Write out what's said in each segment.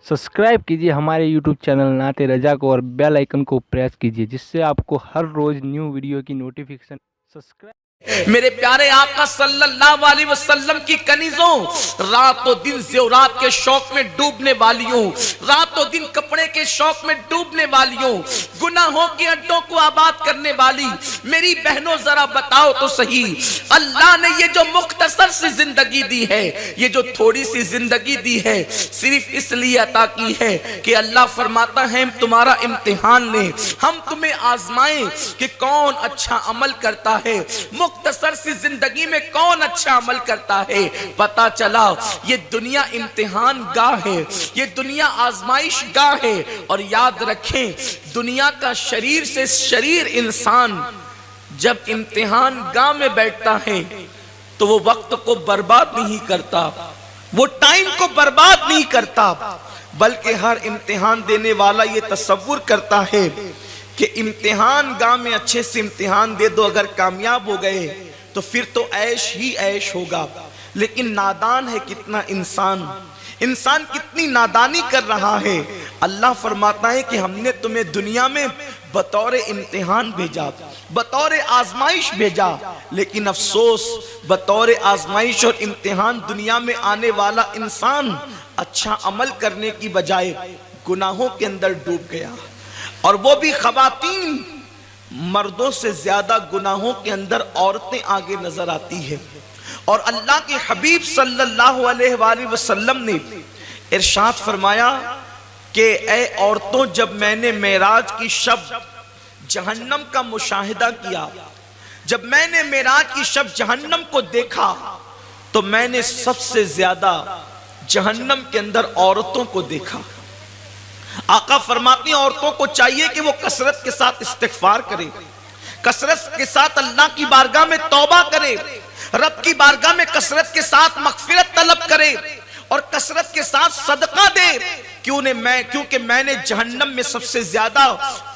Subscribe कीजिए हमारे YouTube channel नाते रजा को और बेल आइकन को प्रेस कीजिए जिससे आपको हर रोज न्यू वीडियो की नोटिफिकेशन सब्सक्राइब। मेरे प्यारे आका सल्लल्लाहु अलैहि वसल्लम की कनीजों, रातों दिन ज़ेवरात के शौक में डूबने वालियों, रातों दिन कपड़े के शौक में डूबने वालियों, गुनाहों के अड्डों को आबाद करने वाली मेरी बहनों, जरा बताओ तो सही, अल्लाह ने ये जो मुख्तसर सी जिंदगी दी है, ये जो थोड़ी सी जिंदगी दी है, सिर्फ इसलिए अता की है कि अल्लाह फरमाता है हम तुम्हारा इम्तिहान लें, हम तुम्हें आजमाएं कि कौन अच्छा अमल करता है। मुख्तसर सी जिंदगी में कौन अच्छा अमल करता है। पता चला ये दुनिया इम्तिहान गाह है, ये दुनिया आजमाइश गाह है। और याद रखें, दुनिया का शरीर से शरीर इंसान जब इम्तिहान गाह में बैठता है तो वो वक्त को बर्बाद नहीं करता, वो टाइम को बर्बाद नहीं करता, बल्कि हर इम्तिहान देने वाला ये तसव्वुर करता है कि इम्तिहान गाह में अच्छे से इम्तिहान दे दो, अगर कामयाब हो गए तो फिर तो ऐश ही ऐश होगा। लेकिन नादान है कितना इंसान कितनी नादानी कर रहा है। अल्लाह फरमाता है कि हमने तुम्हें दुनिया में बतौर इम्तिहान भेजा, बतौर आजमाइश भेजा, लेकिन अफसोस बतौर आजमाइश और इम्तिहान दुनिया में आने वाला इंसान अच्छा अमल करने की बजाय गुनाहों के अंदर डूब गया। और वो भी खवातीन, मर्दों से ज्यादा गुनाहों के अंदर औरतें आगे नजर आती है। और अल्लाह के हबीब सल्लल्लाहु अलैहि वसल्लम ने इरशाद फरमाया कि ए औरतों, जब मैंने मेराज की शब जहन्नम का मुशाहिदा किया, जब मैंने मेराज की शब जहन्नम को देखा, तो मैंने सबसे ज्यादा जहन्नम के अंदर औरतों को देखा। आका फरमाती हैं औरतों को चाहिए कि वो कसरत के साथ इस्तिग़फ़ार करे, कसरत के साथ अल्लाह की बारगाह में तौबा करे, रब की बारगाह में कसरत के साथ मग़फ़िरत तलब करे और कसरत के साथ सदका दे। क्योंकि मैंने जहन्नम में सबसे ज्यादा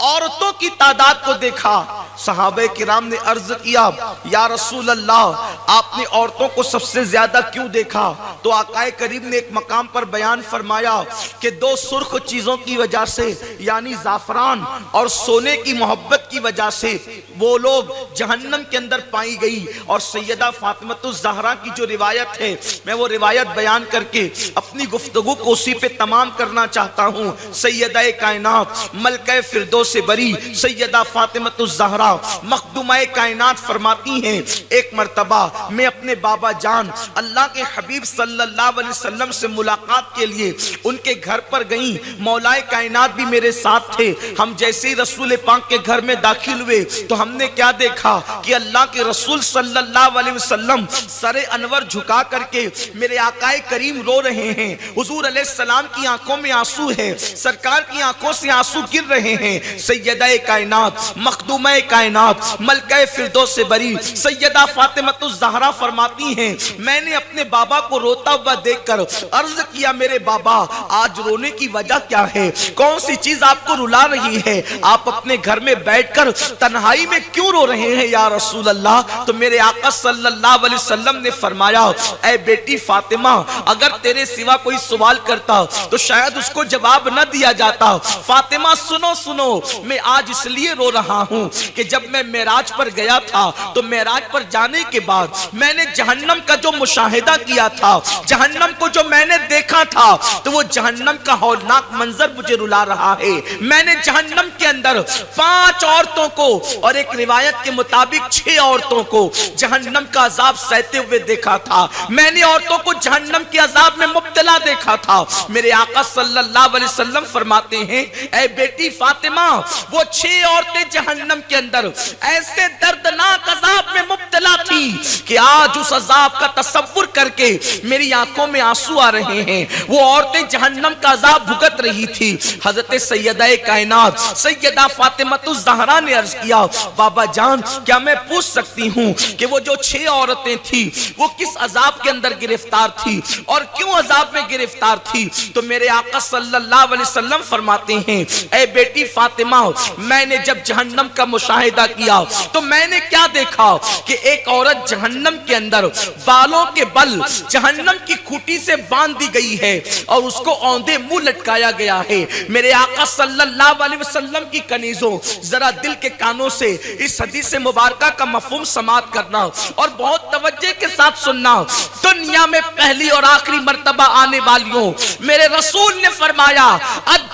औरतों की तादाद को देखा। सहाबे किराम ने अर्ज किया, या रसूल अल्लाह, आपने औरतों को सबसे ज्यादा क्यों देखा? तो आकाए करीम ने एक मकाम पर बयान फरमाया कि दो सुर्ख चीजों की वजह से, यानी जाफरान और सोने की मोहब्बत की वजह से वो लोग जहन्नम के अंदर पाई गई। और सैयदा फातिमतुज़ ज़हरा की जो रिवायत है, मैं वो रिवायत बयान करके अपनी गुफ्तगू को उसी पे तमाम करना चाहता हूं। सैयदा कायनात मलके फिरदौस बरी सैयदा फातिमतुज़ ज़हरा मखदूमाए कायनात फरमाती हैं, एक मर्तबा मैं अपने बाबा जान अल्लाह के हबीब सल्लल्लाहु अलैहि वसल्लम से मुलाकात के लिए उनके घर पर गई। मौलाए कायनात भी मेरे साथ थे। हम जैसे ही रसूल पाक के घर में दाखिल हुए तो हमने क्या देखा कि अल्लाह के रसूल सल्लल्लाहु अलैहि वसल्लम सरे अनवर झुका करके मेरे आकाए करीम रो रहे हैं। हुजूर अलैहिस्सलाम की आंखों में आंसू है, सरकार की आंखों से आंसू गिर रहे हैं। सैयदा कायनात मखदूमा कायनात मलके फिरदौस बरी सैयदा फातिमतुज़ ज़हरा फरमाती हैं, मैंने अपने बाबा को रोता हुआ देखकर अर्ज किया, मेरे बाबा आज रोने की वजह क्या है? कौन सी चीज आपको रुला रही है? आप अपने घर में बैठकर तन्हाई में क्यों रो रहे हैं या रसूल अल्लाह? तो मेरे आका सल्लल्लाहु अलैहि वसल्लम ने फरमाया, ऐ बेटी फातिमा, अगर तेरे सिवा कोई सवाल करता तो शायद उसको जवाब न दिया जाता। फातिमा सुनो सुनो, मैं आज इसलिए रो रहा हूं कि जब मैं मेराज पर गया था तो मेराज पर जाने के बाद मैंने जहन्नम का जो मुशाहिदा किया था, जहन्नम को जो मैंने देखा था, तो वो जहन्नम का हौलनाक मंजर मुझे रुला रहा है। मैंने जहन्नम के अंदर 5 औरतों को और एक रिवायत के मुताबिक 6 औरतों को जहन्नम का अजाब सहते हुए देखा था। मैंने औरतों को जहन्नम के अजाब में मुब्तला देखा था। मेरे आका सल्लल्लाहु अलैहि वसल्लम फरमाते हैं, ऐ बेटी फातिमा, वो 6 औरतें जहन्नम के अंदर ऐसे दर्दनाक अजाब में मुब्तला थी कि आज उस अजाब का तसव्वुर करके मेरी आंखों में आंसू आ रहे हैं। वो औरतें जहन्नम का अजाब भुगत रही थी। हजरत सैयदा कायनात सैयदा फातिमतुज़ ज़हरा ने अर्ज किया, बाबा जान, क्या मैं पूछ सकती हूँ कि वो जो 6 औरतें थी वो किस अजाब के अंदर गिरफ्तार थी और क्यों अजाब में गिरफ्तार थी? तो मेरे आका सल्लल्लाहु अलैहि वसल्लम फरमाते हैं, ऐ बेटी फातिमा, मैंने जब जहन्नम का मुशाहिदा किया तो मैंने क्या देखा कि एक औरत जहन्नम के अंदर बालों के बल जहन्नम की खूंटी से बांध दी गई है और उसको औंधे मुंह लटकाया गया है। मेरे आका सल्लल्लाहु अलैहि वसल्लम की कनीजों, जरा दिल के कानों से इस हदीस मुबारका का मफहूम समात करना और बहुत तवज्जो के साथ सुनना। दुनिया में पहली और आखिरी मर्तबा आने वालियों, मेरे रसूल ने फरमाया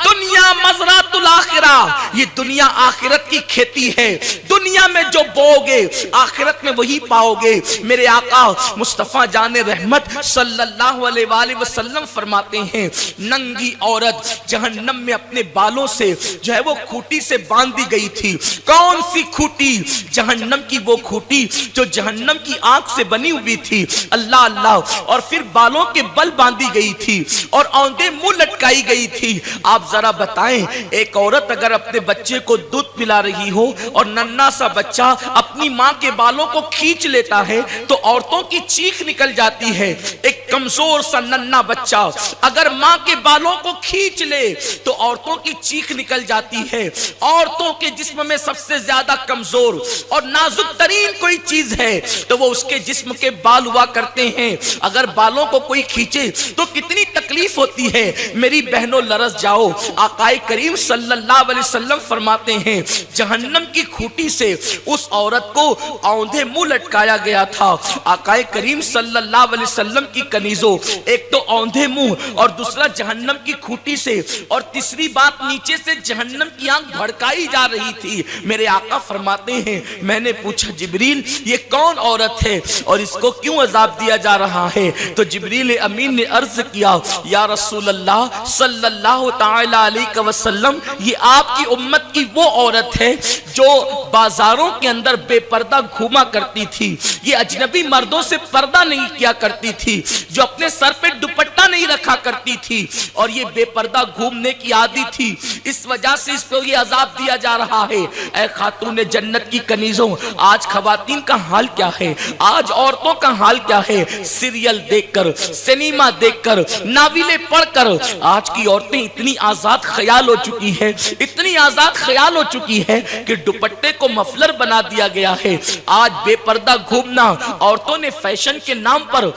दुनिया मज़रातुल आखिरा, ये दुनिया आखिरत की खेती है। दुनिया में जो बोओगे आखिरत में वही पाओगे। मेरे आका मुस्तफा जाने रहमत सल्लल्लाहु अलैहि वसल्लम फरमाते हैं, नंगी औरत जहन्नम में अपने बालों से जो है वो खूंटी से बांध दी गई थी। कौन सी खूंटी? जहन्नम की वो खूंटी जो जहन्नम की आग से बनी हुई थी। अल्लाह अल्लाह। और फिर बालों के बल बांधी गई थी और औंधे मुंह लटकाई गई थी। आप जरा बताएं, एक औरत अगर अपने बच्चे को दूध पिला रही हो और नन्हा सा बच्चा अपनी माँ के बालों को खींच लेता है तो औरतों की चीख निकल जाती है। एक कमजोर सा नन्हा बच्चा अगर माँ के बालों को खींच ले तो औरतों की चीख निकल जाती है। औरतों के जिस्म में सबसे ज्यादा कमजोर और नाजुक तरीन कोई चीज है तो वो उसके जिस्म के बाल हुआ करते हैं। अगर बालों को कोई खींचे तो कितनी तकलीफ होती है। मेरी बहनों लरस जाओ। आकाए करीम सल्लल्लाहु अलैहि वसल्लम फरमाते हैं, जहन्नम की खूंटी से उस औरत को औंधे मुंह लटकाया गया था। आकाए करीम सल्लल्लाहु अलैहि वसल्लम की कनीजों, एक तो औंधे मुंह और दूसरा जहन्नम की खूंटी से, और तीसरी बात नीचे से जहन्नम की आग भड़काई जा रही थी। मेरे आका फरमाते हैं, मैंने पूछा जिब्रील ये कौन औरत है और इसको क्यों अजाब दिया जा रहा है? तो जिब्रील अमीन ने अर्ज किया, या रसूल अल्लाह सल्लल्लाहु ताला अलैहि वसल्लम, ये आपकी उम्मत की वो औरत है जो बाजारों के अंदर बेपर्दा घूमा करती थी। ये अजनबी मर्दों से पर्दा नहीं किया करती थी, जो अपने सर पे दुपट्टा नहीं रखा करती थी और ये बेपर्दा घूमने की आदी थी। इस वजह से इसको ये अजाब दिया जा रहा है। ऐ खातून जन्नत की कनीजों, आज खवातीन का हाल क्या है? आज औरतों का हाल क्या है? सीरियल देखकर, सिनेमा देखकर, नाविले पढ़कर आज की औरतें इतनी आजाद ख्याल हो चुकी है, इतनी आजाद ख्याल हो चुकी है कि दुपट्टे को मफलर बना दिया गया है। आज बेपर्दा घूमना औरतों ने फैशन के नाम पर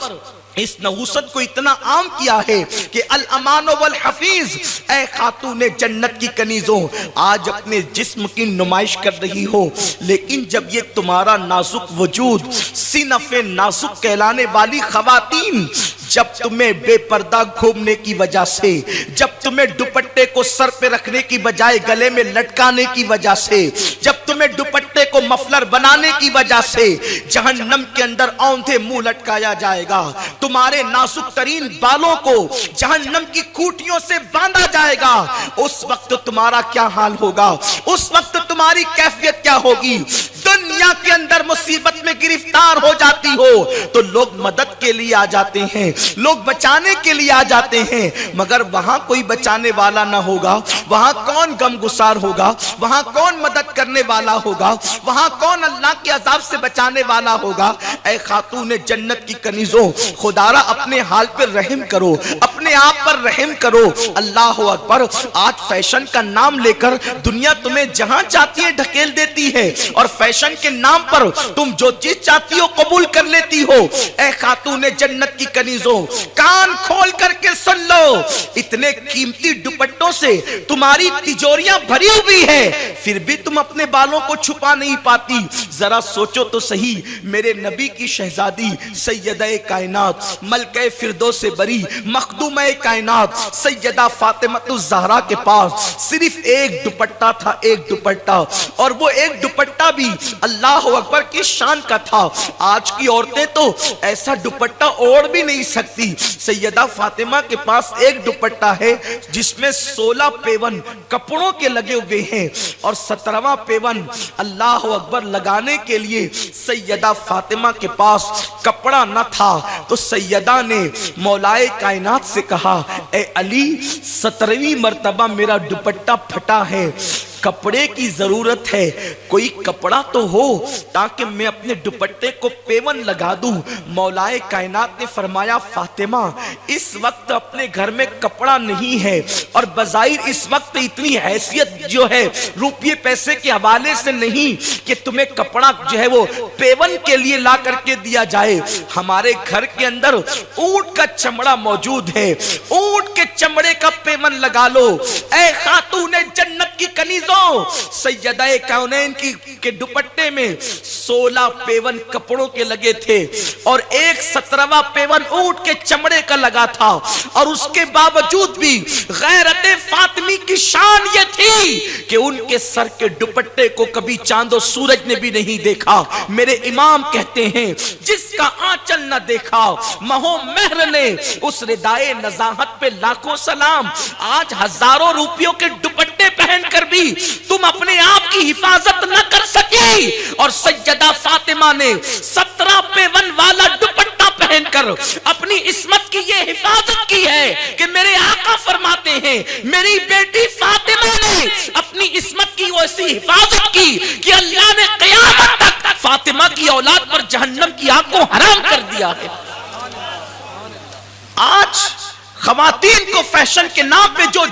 इस नहुसत को इतना आम किया है कि अल अमानो वल हफीज। ऐ खातूने जन्नत की कनीजों, आज अपने जिस्म की नुमाइश कर रही हो, लेकिन जब ये तुम्हारा नाजुक वजूद सीनफे नाजुक कहलाने वाली खवातीन, जब तुम्हें बेपर्दा घूमने की वजह से, जब तुम्हें दुपट्टे को सर पे रखने की बजाय गले में लटकाने की वजह से, जब तुम्हें दुपट्टे को मफलर बनाने की वजह से जहन्नम के अंदर औंधे मुंह लटकाया जाएगा। तुम्हारे नाजुक तरीन बालों को जहन्नम की खूंटियों से बांधा जाएगा। उस वक्त तुम्हारा क्या हाल होगा? उस वक्त तुम्हारी कैफियत क्या होगी? दुनिया के अंदर मुसीबत में गिरफ्तार हो जाती हो तो लोग मदद के लिए आ जाते हैं, लोग बचाने के लिए आ जाते हैं, मगर वहां कोई बचाने वाला ना होगा। वहां कौन गमगुसार होगा? वहां कौन मदद करने वाला होगा? वहां कौन अल्लाह के अजाब से बचाने वाला होगा? ऐ खातून जन्नत की कनीजों, खुदारा अपने हाल पर रहम करो, अपने आप पर रहम करो। अल्लाह अकबर। आज फैशन का नाम लेकर दुनिया तुम्हें जहां चाहती है ढकेल देती है और फैशन के नाम पर तुम जो चीज चाहती हो कबूल कर लेती हो। ऐ खातून जन्नत की कनीजों, कान खोल करके सुन लो, इतने कीमती दुपट्टों से तुम्हारी तिजोरियां भरी हुई है, फिर भी तुम अपने बालों को छुपा नहीं पाती। जरा सोचो तो सही, मेरे नबी की शहजादी सैयदा कायनात मलके फिरदौस बरी मखदूम कायनात सैयदा फातिमतुज़ ज़हरा के पास सिर्फ एक दुपट्टा था, एक दुपट्टा, और वो एक दुपट्टा भी अल्लाह अकबर की शान का था। आज की औरतें तो ऐसा दुपट्टा ओढ़ भी नहीं सकती। सैयदा फातिमा के पास एक दुपट्टा है जिसमें 16 पेवन कपड़ों के लगे हुए हैं और 17वां पेवन अल्लाह अकबर लगाने के लिए सैयदा फातिमा के पास कपड़ा न था। तो सैयदा ने मौलाए कायनात से कहा, ए अली 17वीं मर्तबा मेरा दुपट्टा फटा है, کپڑے کی ضرورت ہے، کوئی کپڑا تو ہو تاکہ میں اپنے دوپٹے کو پیون لگا دوں۔ مولائے کائنات نے فرمایا فاطمہ اس وقت اپنے گھر میں کپڑا نہیں ہے، اور بظاہر اس وقت اتنی حیثیت جو ہے روپیے پیسے کے حوالے سے نہیں کہ تمہیں کپڑا جو ہے وہ پیون کے لیے لا کر کے دیا جائے۔ ہمارے گھر کے اندر اونٹ کا چمڑا موجود ہے، اونٹ کے چمڑے کا پیون لگا لو۔ اے خاتون جنت کی کنیزوں، سیدہ کونین کے دوپٹے میں 16 پیون کپڑوں کے لگے تھے اور ایک 17واں پیون اونٹ کے چمڑے کا لگا تھا، اور اس کے باوجود بھی غیرت فاطمی کی شان یہ تھی کہ ان کے سر کے دوپٹے کو کبھی چاند و سورج نے بھی نہیں دیکھا۔ میرے امام کہتے ہیں جس کا آنچل نہ دیکھا مہو مہر نے، اس ردائے نزاہت پہ لاکھوں سلام۔ آج ہزاروں روپیوں کے دوپٹے پہن کر بھی تم اپنے آپ کی حفاظت نہ کر سکی، اور سیدہ فاطمہ نے 17 پیون والا دوپٹہ پہن کر اپنی عصمت کی یہ حفاظت کی ہے کہ میرے آقا فرماتے ہیں میری بیٹی فاطمہ نے اپنی عصمت کی ویسی حفاظت کی کہ اللہ نے قیامت تک فاطمہ کی اولاد پر جہنم کی آگ کو حرام کر دیا ہے۔ آج خواتین کو فیشن کے نام پہ جو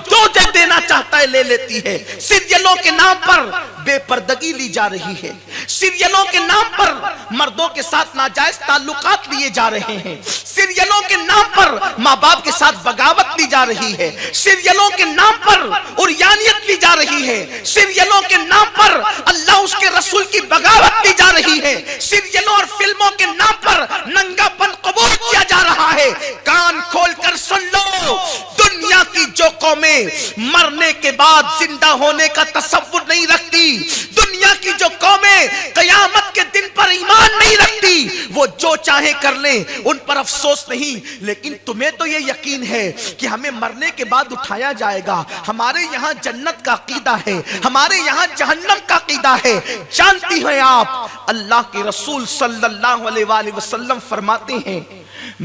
دینا چاہتا ہے لے لیتی ہے، سیریلوں کے نام پر بے پردگی لی جا رہی ہے، سیریلوں کے نام پر مردوں کے ساتھ ناجائز تعلقات لیے جا رہے ہیں، سیریلوں کے نام پر ماں باپ کے ساتھ بغاوت لی جا رہی ہے، سیریلوں کے نام پر عریانیت لی جا رہی ہے، سیریلوں کے نام پر اللہ اس کے رسول کی بغاوت لی جا رہی ہے، سیریلوں اور فلموں کے نام پر ننگا پن قبول کیا جا رہا ہے۔ کان کھول کر سن لو، دنیا کی جو قومیں مرنے کے بعد زندہ ہونے کا تصور نہیں رکھتی، دنیا کی جو قومیں قیامت کے دن پر ایمان نہیں رکھتی، وہ جو چاہے کر لیں، ان پر افسوس نہیں، لیکن تمہیں تو یہ یقین ہے کہ ہمیں مرنے کے بعد اٹھایا جائے گا۔ ہمارے یہاں جنت کا عقیدہ ہے، ہمارے یہاں جہنم کا عقیدہ ہے۔ جانتی ہیں آپ اللہ کے رسول صلی اللہ علیہ وآلہ وسلم فرماتے ہیں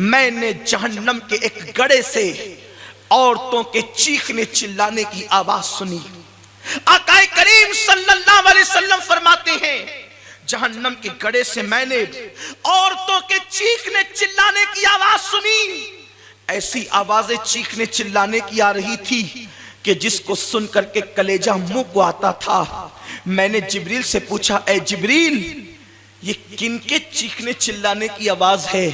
میں نے جہنم کے ایک گڑھے سے عورتوں کے چیخنے چلانے کی آواز سنی۔ آقا کریم صلی اللہ علیہ وسلم فرماتے ہیں جہنم کے گڑھے سے میں نے عورتوں کے چیخنے چلانے کی آواز سنی۔ ایسی آوازیں چیخنے چلانے کی آ رہی تھی کہ جس کو سن کر کے کلیجہ منہ کو آتا تھا۔ میں نے جبریل سے پوچھا اے جبریل یہ کن کے چیخنے چلانے کی آواز ہے؟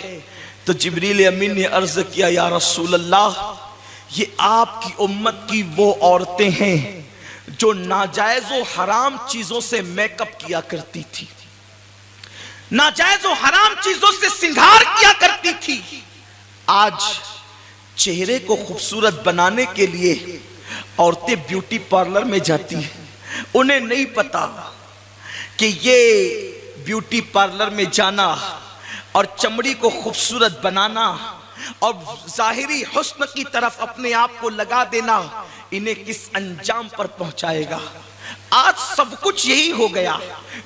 تو جبریل امین نے عرض کیا یا رسول اللہ یہ آپ کی امت کی وہ عورتیں ہیں جو ناجائز و حرام چیزوں سے میک اپ کیا کرتی تھی، ناجائز و حرام چیزوں سے سنگھار کیا کرتی تھی۔ آج چہرے کو خوبصورت بنانے کے لیے عورتیں بیوٹی پارلر میں جاتی ہیں، انہیں نہیں پتا کہ یہ بیوٹی پارلر میں جانا اور چمڑی کو خوبصورت بنانا اور ظاہری حسن کی طرف اپنے آپ کو لگا دینا انہیں کس انجام پر پہنچائے گا۔ آج سب کچھ یہی ہو گیا،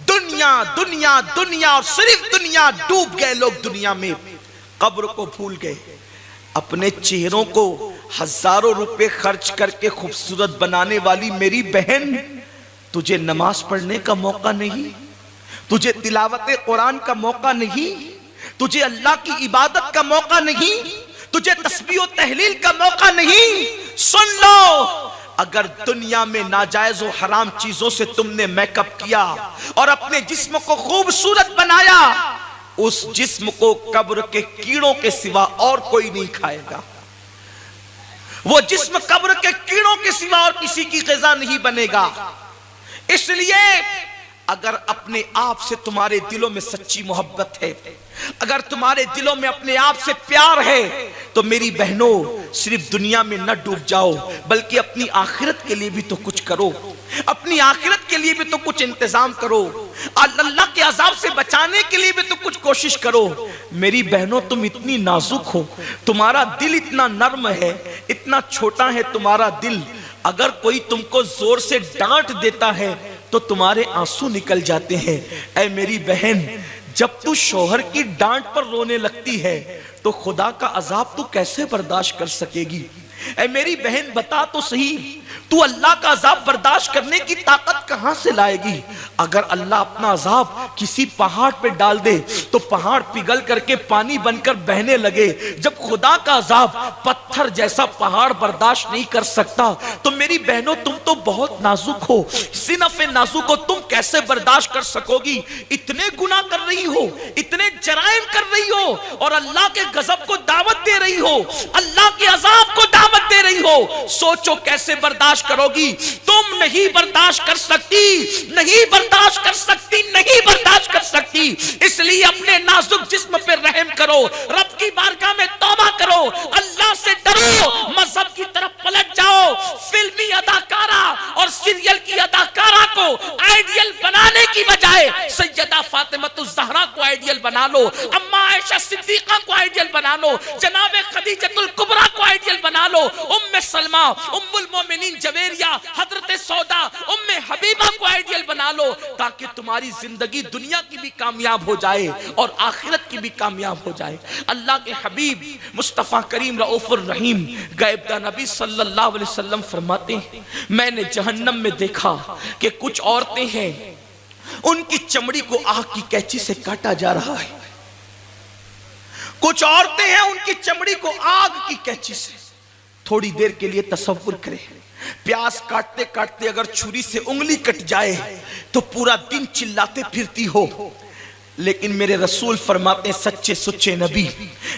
دنیا دنیا دنیا اور صرف دنیا، ڈوب گئے لوگ دنیا میں، قبر کو بھول گئے۔ اپنے چہروں کو ہزاروں روپے خرچ کر کے خوبصورت بنانے والی میری بہن، تجھے نماز پڑھنے کا موقع نہیں، تجھے تلاوت قرآن کا موقع نہیں، تجھے اللہ کی عبادت کا موقع نہیں، تجھے تسبیح و تحلیل کا موقع نہیں۔ سن لو، اگر دنیا میں ناجائز و حرام چیزوں سے تم نے میک اپ کیا اور اپنے جسم کو خوبصورت بنایا، اس جسم کو قبر کے کیڑوں کے سوا اور کوئی نہیں کھائے گا۔ وہ جسم قبر کے کیڑوں کے سوا اور کسی کی غذا نہیں بنے گا۔ اس لیے اگر اپنے آپ سے تمہارے دلوں میں سچی محبت ہے، اگر تمہارے دلوں میں اپنے آپ سے پیار ہے، تو میری بہنوں صرف دنیا میں نہ ڈوب جاؤ بلکہ اپنی آخرت کے لیے بھی تو کچھ کرو، اپنی آخرت کے لیے بھی تو کچھ انتظام کرو، اللہ کے عذاب سے بچانے کے لیے بھی تو کچھ کوشش کرو۔ میری بہنوں تم اتنی نازک ہو، تمہارا دل اتنا نرم ہے، اتنا چھوٹا ہے تمہارا دل، اگر کوئی تم کو زور سے ڈانٹ دیتا ہے تو تمہارے آنسو نکل جاتے ہیں۔ اے میری بہن، جب تو شوہر کی ڈانٹ پر رونے لگتی ہے تو خدا کا عذاب تو کیسے برداشت کر سکے گی؟ اے میری بہن بتا تو صحیح، تو اللہ کا عذاب برداشت کرنے کی طاقت کہاں سے لائے گی؟ اگر اللہ اپنا عذاب کسی پہاڑ پہ ڈال دے تو پہاڑ پگھل کر کے پانی بن کر بہنے لگے، جب خدا کا عذاب پتھر جیسا پہاڑ برداشت نہیں کر سکتا تو میری بہنوں تم تو بہت نازک ہو، صنف نازک ہو، تم کیسے برداشت کر سکو گی؟ اتنے گناہ کر رہی ہو، اتنے جرائم کر رہی ہو اور اللہ کے غضب کو دعوت دے رہی ہو، اللہ کے عذاب کو دعوت دے رہی ہو، سوچو کیسے برداشت کرو گی؟ تم نہیں برداشت کر سکتی، نہیں برداشت کر سکتی، نہیں برداشت کر سکتی۔ اس لیے اپنے نازک جسم پہ رحم کرو، رب کی بارگاہ میں توبہ کرو، اللہ سے ڈرو، مذہب کی طرف پلٹ جاؤ۔ فلمی اداکارہ اور سیریل کی اداکارہ کو آئیڈیل بنانے کی بجائے سیدہ فاطمہ الزہرا کو آئیڈیل بنا لو، اما عائشہ صدیقہ کو آئیڈیل بنا لو، جناب خدیجہ الکبریٰ کو آئیڈیل بنا لو، ام سلمہ، ام المومنین جویریہ، حضرت سودا، ام حبیبہ کو آئیڈیل بنا لو، تاکہ تمہاری زندگی دنیا کی بھی کامیاب ہو جائے اور آخرت کی بھی کامیاب ہو جائے۔ اللہ کے حبیب مصطفیٰ کریم رؤوف الرحیم غیب داں نبی صلی اللہ علیہ وسلم فرماتے ہیں میں نے جہنم میں دیکھا کہ کچھ عورتیں ہیں، ان کی چمڑی کو آگ کی کینچی سے کاٹا جا رہا ہے۔ کچھ عورتیں ہیں، ان کی چمڑی کو آگ کی کینچی سے، تھوڑی دیر کے لیے تصور کریں، پیاز کاٹتے کاٹتے اگر چھری سے انگلی کٹ جائے تو پورا دن چلاتے پھرتی ہو، لیکن میرے رسول فرماتے ہیں سچے سچے نبی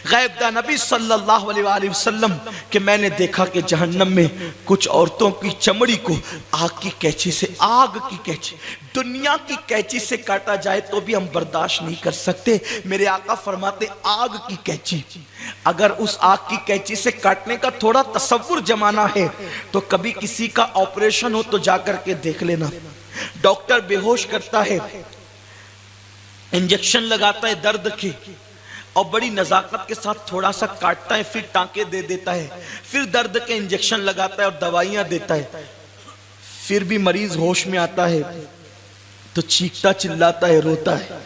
غیب داں نبی صلی اللہ علیہ وآلہ وسلم کہ میں نے دیکھا کہ جہنم میں کچھ عورتوں کی چمڑی کو آگ کی کینچی سے، آگ کی کینچی، دنیا کی کینچی سے کاٹا جائے تو بھی ہم برداشت نہیں کر سکتے۔ میرے آقا فرماتے آگ کی کینچی، اگر اس آگ کی کینچی سے کاٹنے کا تھوڑا تصور جمانا ہے تو کبھی کسی کا آپریشن ہو تو جا کر کے دیکھ لینا، ڈاکٹر بے ہوش کرتا ہے، انجیکشن لگاتا ہے درد کی اور بڑی نزاکت کے ساتھ تھوڑا سا کاٹتا ہے، پھر ٹانکے دے دیتا ہے، پھر درد کے انجیکشن لگاتا ہے اور دوائیاں دیتا ہے، پھر بھی مریض ہوش میں آتا ہے تو چیختا چلاتا ہے، روتا ہے۔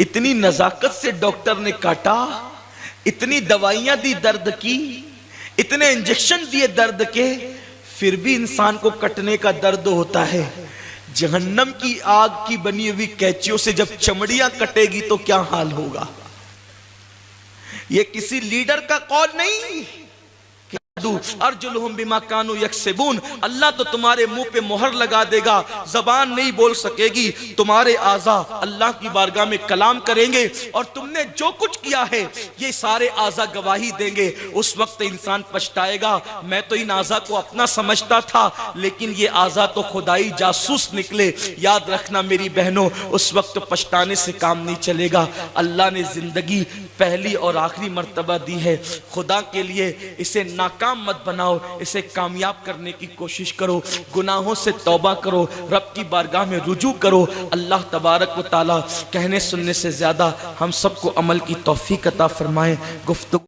اتنی نزاکت سے ڈاکٹر نے کاٹا، اتنی دوائیاں دی درد کی، اتنے انجیکشن دیے درد کے، پھر بھی انسان کو کٹنے کا درد ہوتا ہے۔ جہنم کی آگ کی بنی ہوئی کینچیوں سے جب چمڑیاں کٹے گی تو کیا حال ہوگا؟ یہ کسی لیڈر کا قول نہیں، ارجلہم بما کانوا یکسبون، اللہ تو تمہارے منہ پہ مہر لگا دے گا، زبان نہیں بول سکے گی، تمہارے اعضاء اللہ کی بارگاہ میں کلام کریں گے اور تم نے جو کچھ کیا ہے یہ سارے اعضاء گواہی دیں گے۔ اس وقت انسان پچھتائے گا میں تو ان اعضاء کو اپنا سمجھتا تھا لیکن یہ اعضاء تو خدائی جاسوس نکلے۔ یاد رکھنا میری بہنوں، اس وقت پچھتانے سے کام نہیں چلے گا۔ اللہ نے زندگی پہلی اور آخری مرتبہ دی ہے، خدا کے لیے اسے ناکام مت بناؤ، اسے کامیاب کرنے کی کوشش کرو، گناہوں سے توبہ کرو، رب کی بارگاہ میں رجوع کرو۔ اللہ تبارک و تعالی کہنے سننے سے زیادہ ہم سب کو عمل کی توفیق عطا فرمائے۔ گفتگو